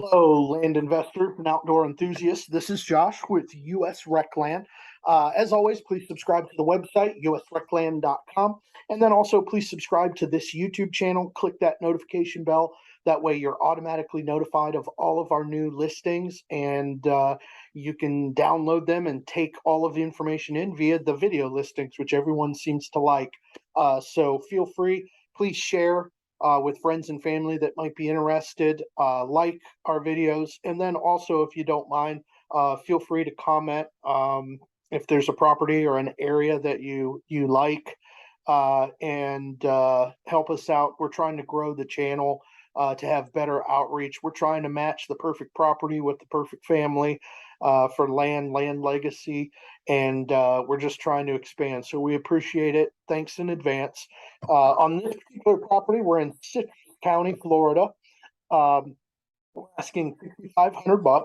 Hello, land investors and outdoor enthusiasts. This is Josh with US Rec Land. As always, please subscribe to the website, usrecland.com. And then also please subscribe to this YouTube channel. Click that notification bell. That way you're automatically notified of all of our new listings, and you can download them and take all of the information in via the video listings, which everyone seems to like. So feel free, please share with friends and family that might be interested, like our videos, and then also, if you don't mind, feel free to comment if there's a property or an area that you like, and help us out. We're trying to grow the channel to have better outreach. We're trying to match the perfect property with the perfect family for land legacy, and we're just trying to expand. So we appreciate it. Thanks in advance. On this particular property, we're in Citrus County, Florida. We're asking $5,500,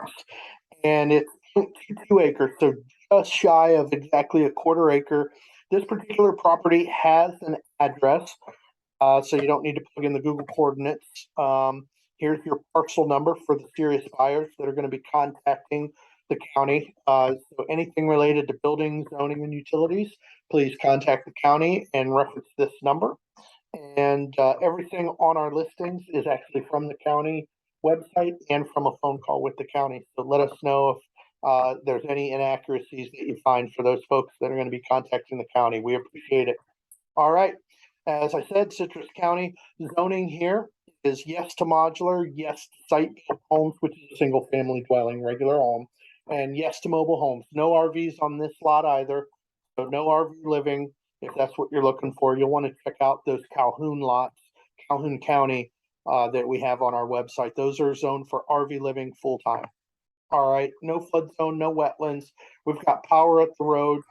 and it's 0.22 acres, so just shy of exactly a quarter acre. This particular property has an address, so you don't need to plug in the Google coordinates. Here's your parcel number for the serious buyers that are going to be contacting the county. So anything related to building, zoning, and utilities, please contact the county and reference this number. And everything on our listings is actually from the county website and from a phone call with the county. So let us know if there's any inaccuracies that you find for those folks that are going to be contacting the county. We appreciate it. All right. As I said, Citrus County zoning here is yes to modular, yes to site-built homes, which is a single-family dwelling, regular home, and yes to mobile homes. No RVs on this lot either, so no RV living. If that's what you're looking for, you'll want to check out those Calhoun lots, Calhoun County, that we have on our website. Those are zoned for RV living full-time. All right, no flood zone, no wetlands. We've got power at the road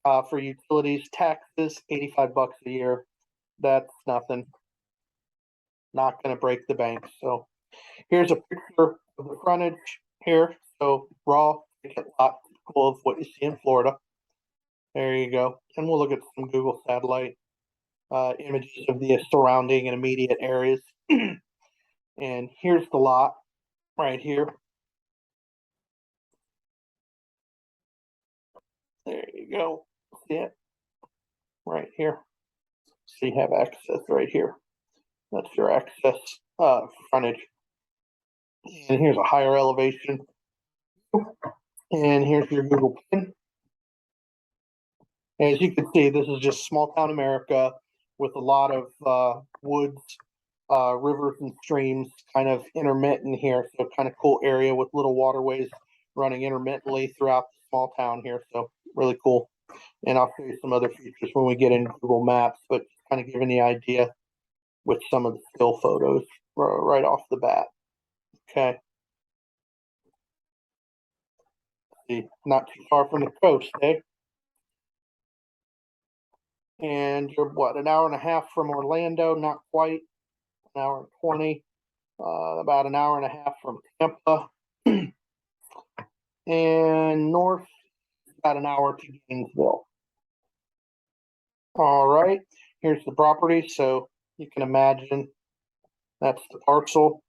for utilities, taxes, $85 a year. That's nothing. Not going to break the bank. So here's a picture of the frontage here. So raw vacant lot, typical of what you see in Florida. There you go. And we'll look at some Google satellite images of the surrounding and immediate areas. And here's the lot right here. There you go. See it? Right here. So you have access right here. That's your access frontage. And here's a higher elevation. And here's your Google pin. As you can see, this is just small town America with a lot of woods, rivers and streams kind of intermittent here. So kind of cool area with little waterways running intermittently throughout the small town here. So really cool. And I'll show you some other features when we get into Google Maps, but kind of giving the idea with some of the still photos right off the bat. Okay. See, not too far from the coast, eh? And you're what, an hour and a half from Orlando? Not quite. An hour and 20. About an hour and a half from Tampa. And north, about an hour to Gainesville. All right, here's the property. So you can imagine that's the parcel.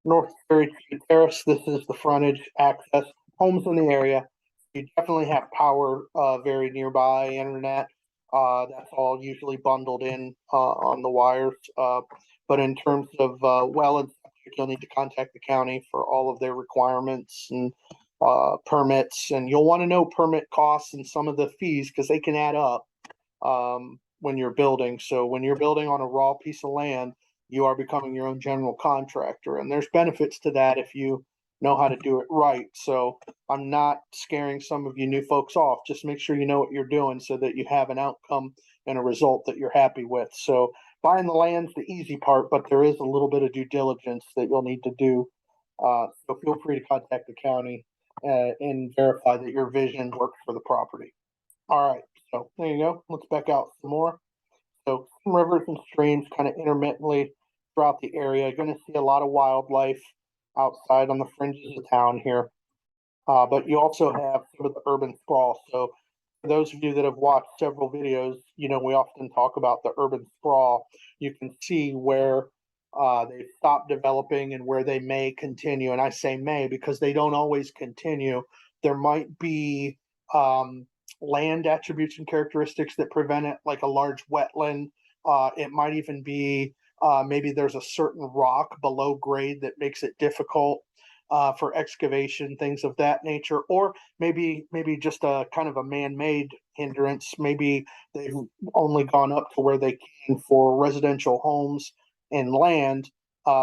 North CHERRYTREE Terrace. This is the frontage, access, homes in the area. You definitely have power very nearby, internet. That's all usually bundled in on the wires. But in terms of well and septic, you'll need to contact the county for all of their requirements and permits. And you'll want to know permit costs and some of the fees because they can add up when you're building. So when you're building on a raw piece of land, you are becoming your own general contractor. And there's benefits to that if you know how to do it right. So I'm not scaring some of you new folks off. Just make sure you know what you're doing so that you have an outcome and a result that you're happy with. So buying the land's the easy part, but there is a little bit of due diligence that you'll need to do. So feel free to contact the county and verify that your vision works for the property. All right, so there you go. Let's back out some more. So some rivers and streams kind of intermittently throughout the area. You're going to see a lot of wildlife outside on the fringes of town here. But you also have some of the urban sprawl. So for those of you that have watched several videos, you know, we often talk about the urban sprawl. You can see where they've stopped developing, and where they may continue, and I say may because they don't always continue, there might be land attributes and characteristics that prevent it, like a large wetland. It might even be maybe there's a certain rock below grade that makes it difficult for excavation, things of that nature, or maybe just a kind of a man-made hindrance. Maybe they've only gone up to where they can for residential homes and land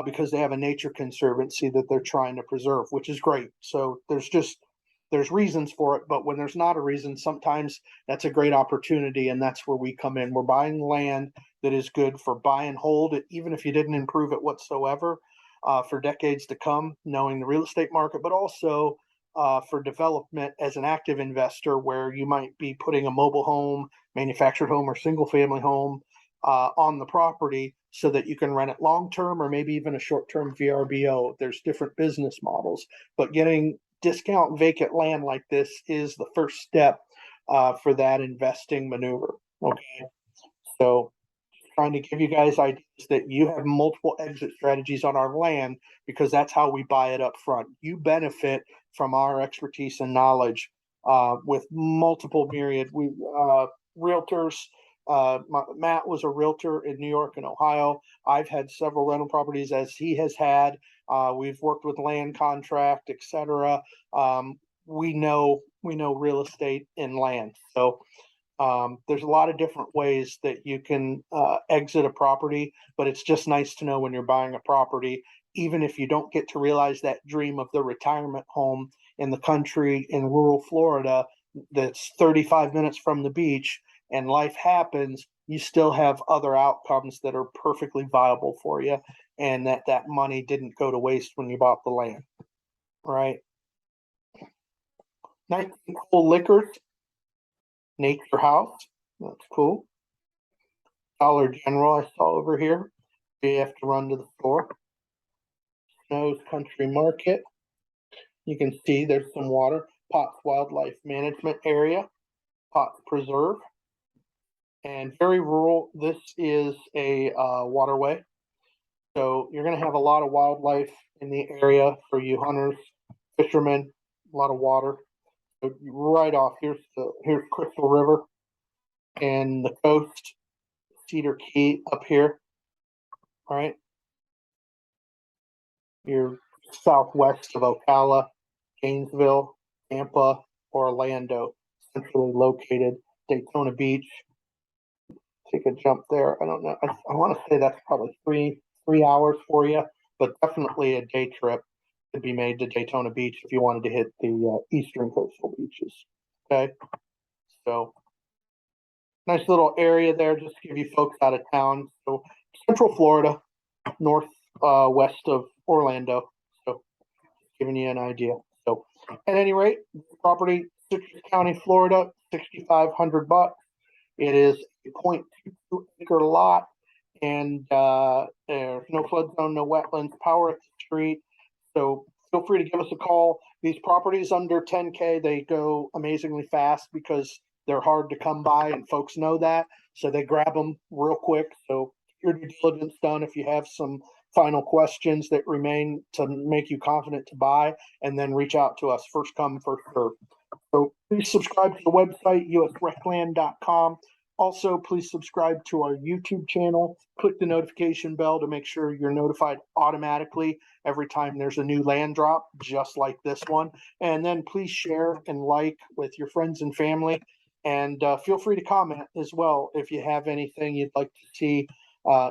because they have a nature conservancy that they're trying to preserve, which is great. So there's reasons for it, but when there's not a reason, sometimes that's a great opportunity, and that's where we come in. We're buying land that is good for buy and hold it, even if you didn't improve it whatsoever, for decades to come, knowing the real estate market, but also for development as an active investor, where you might be putting a mobile home, manufactured home, or single family home on the property so that you can rent it long term, or maybe even a short term VRBO. There's different business models, but getting discount vacant land like this is the first step for that investing maneuver. Okay, so trying to give you guys ideas that you have multiple exit strategies on our land, because that's how we buy it up front. You benefit from our expertise and knowledge with multiple myriad realtors. Matt was a realtor in New York and Ohio. I've had several rental properties, as he has had. We've worked with land contract, etc. We know real estate and land. So there's a lot of different ways that you can exit a property, but it's just nice to know when you're buying a property, even if you don't get to realize that dream of the retirement home in the country in rural Florida that's 35 minutes from the beach, and life happens, you still have other outcomes that are perfectly viable for you, and that money didn't go to waste when you bought the land, right? 19 Cool Liquors, Nature House, that's cool. Dollar General I saw over here. You have to run to the store. Snow's Country Market. You can see there's some water. Potts Wildlife Management Area. Potts Preserve. And very rural. This is a waterway. So you're going to have a lot of wildlife in the area for you hunters, fishermen, a lot of water. So right off, here's Cresthill River and the coast, Cedar Key up here. All right. You're southwest of Ocala, Gainesville, Tampa, Orlando, centrally located. Daytona Beach. Take a jump there. I don't know. I want to say that's probably three hours for you, but definitely a day trip could be made to Daytona Beach if you wanted to hit the eastern coastal beaches. Okay, so nice little area there, just to give you folks out of town. So Central Florida, north west of Orlando. So giving you an idea. So at any rate, property, Citrus County, Florida, $6,500. It is a 0.22 acre lot, and there's no flood zone, no wetlands, power at the street. So feel free to give us a call. These properties under 10K, they go amazingly fast because they're hard to come by, and folks know that. So they grab them real quick. So your due diligence done. If you have some final questions that remain to make you confident to buy, and then reach out to us. First come, first serve. So please subscribe to the website, usrecland.com. Also, please subscribe to our YouTube channel. Click the notification bell to make sure you're notified automatically every time there's a new land drop, just like this one. And then please share and like with your friends and family. And feel free to comment as well if you have anything you'd like to see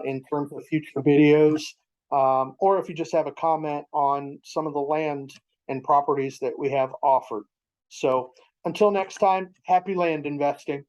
in terms of future videos, or if you just have a comment on some of the land and properties that we have offered. So until next time, happy land investing.